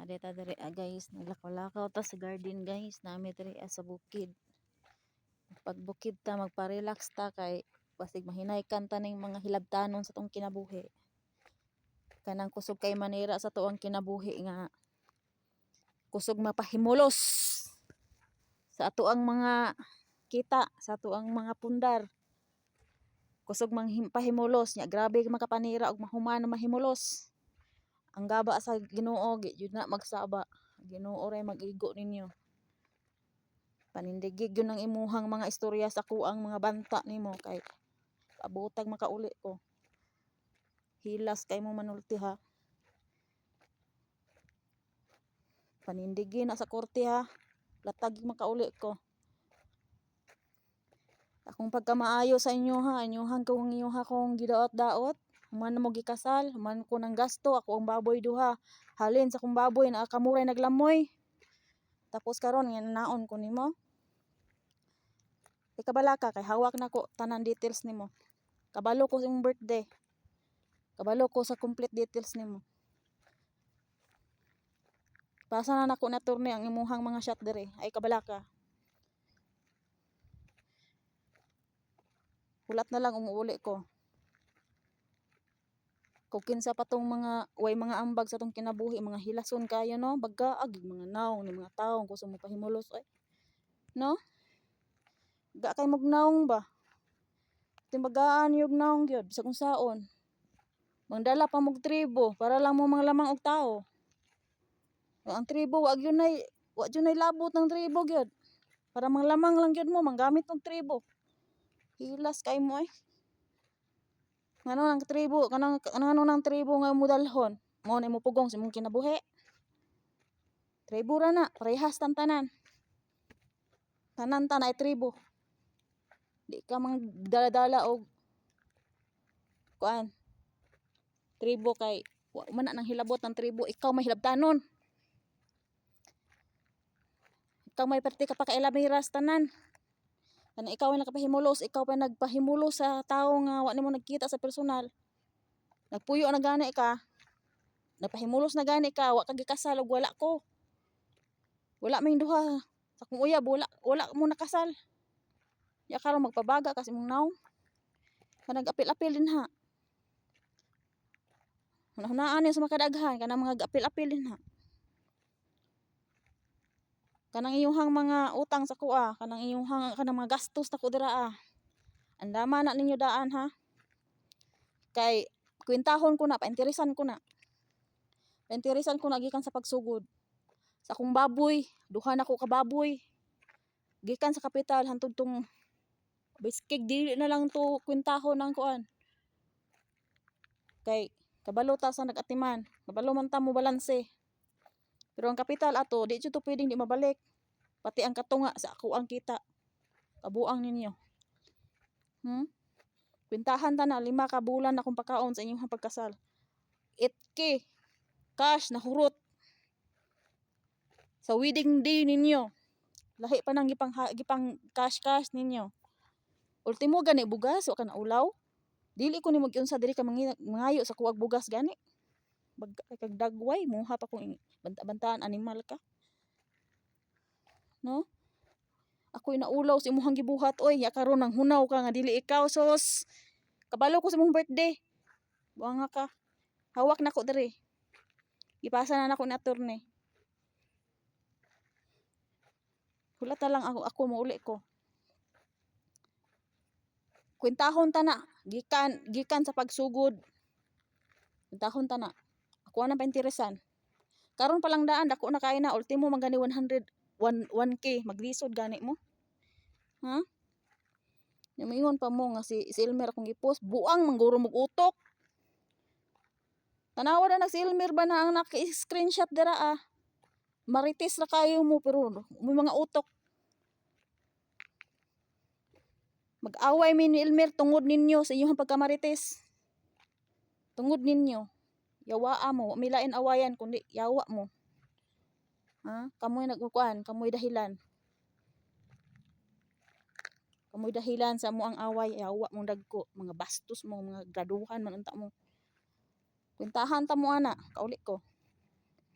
Adeta diri guys, naglakaw-lakaw ta sa garden guys, nami diri sa bukid. Pag bukid ta magpa-relax ta kay basig mahinaykan ta ning mga hilabtanon sa tong kinabuhi. Kanang kusog kay manira sa tuang kinabuhi nga kusog mapahimulos sa atoang mga kita, sa atoang mga pundar. Kusog pahimulos nya grabe makapanira og mahuman mahimulos. Ang gaba sa Ginoo gyud na magsaba. Ginoo ray mag-igo ninyo. Panindigig yun ang imuhang mga istorya sa kuang mga banta nimo kay abutag makauli ko. Hilas kay mo manulti ha. Panindigi na sa korte ha. Latag makauli ko. Akong pagkamaayo sa inyo ha, inyohan kong gidaot-daot. Human mo gikasal, human ko ng gasto, ako ang baboy duha. Halin sa kong baboy na kamuray naglamoy. Tapos karon nga naon ko nimo. Ikabala ka kay hawak na ko tanan details nimo. Kabalo ko sa imong birthday. Kabalo ko sa complete details nimo. Pasa na nako na turni ang imuhang mga shot dere. Ay kabala ka. Hulat na lang umuuli ko. Kung kinsa pa tong mga way mga ambag sa tong kinabuhi, mga hilason kayo no, bagaag mga naong ni mga tawo gusto mo pahimulos ay. No? Ga kay magnaong ba? Timbagaan yung naong gyud sa kung saon. Mangdala pa mog tribo para lang mo mga lamang og tao. Ang tribo wa gyud nay labot ng tribo gyud. Para mga lamang lang gyud mo manggamit og tribo. Hilas kay mo ay. Ngano nang tribo, kanang nang tribo nga mudalhon. Mo na mo pugong sa imong kinabuhi. Tribo ra na, parehas tanan. Tanan ta na ay tribo. Di ka mang dala-dala og kuan. Tribo kay wa man nang hilabot ng tribo, ikaw may hilabtanon. Ikaw may perti ka pa kailamiras tanan. Kana ikaw ay nakapahimulos, ikaw pa nagpahimulos sa tawo nga wa nimo nagkita sa personal. Nagpuyo na gani ka. Nagpahimulos na gani ka, wa ka gikasal og wala ko. Wala ming duha. Sa kong uyab wala mo nakasal. Ya karon magpabaga kasi mong naong. Kanang apil-apil din ha. Hunahunaan sa makadaghan kanang mga apil-apil din ha. Kanang iyuhang mga utang sa kuha, kanang iyuhang kanang mga gastos na ko dira ah. Andama na ninyo daan ha. Kay kwintahon ko na, painteresan ko na. Painteresan ko na gikan sa pagsugod. Sa akong baboy, duha na ko ka baboy. Gikan sa kapital hantod tong biskig dili na lang to kwintahon ang kuan. Kay kabalo ta sa nagatiman, kabalo man ta mo balanse. Pero ang kapital ato, di to pwedeng di mabalik. Pati ang katunga sa ako ang kita. Kabuang ninyo. Kwintahan ta na 5 ka bulan akong pakaon sa inyong pagkasal. 8K cash na hurot. Sa wedding day ninyo. Lahi pa nang gipang cash ninyo. Ultimo gani bugas wa ka na ulaw. Dili ko nimo giunsa diri ka mangayo sa kuwag bugas gani. Kag dagway muha pa kung banta-bantaan animal ka. No? Ako inaulaw sa imong gibuhat oy, ya karon nang hunaw ka nga dili ikaw sos. Kabalo ko sa imong birthday. Buanga ka. Hawak na ko diri. Ipasa na nako ni attorney. Hulat na lang ako mauli ko. Kwintahon ta na gikan sa pagsugod. Kwintahon ta na. Ako na pa interesan. Karon pa lang daan dako na kay na ultimo magani 1K maglisod gani mo. Ha? Namingon pa mo nga si Elmer akong gipost, buang mangguro mog utok. Tanawa na si Elmer ba na ang naka-screenshot dira ah. Marites ra kayo mo pero may mga utok. Mag-away mi ni Elmer tungod ninyo sa inyong pagkamarites. Tungod ninyo. Yawaa mo, milain awayan kundi yawa mo. Ha? Kamoy nagkukuan, kamoy dahilan. Kamoy dahilan sa mo ang away, yawa mong dagko, mga bastos mo, mga graduhan man unta mo. Kwintahan ta mo ana, kauli ko.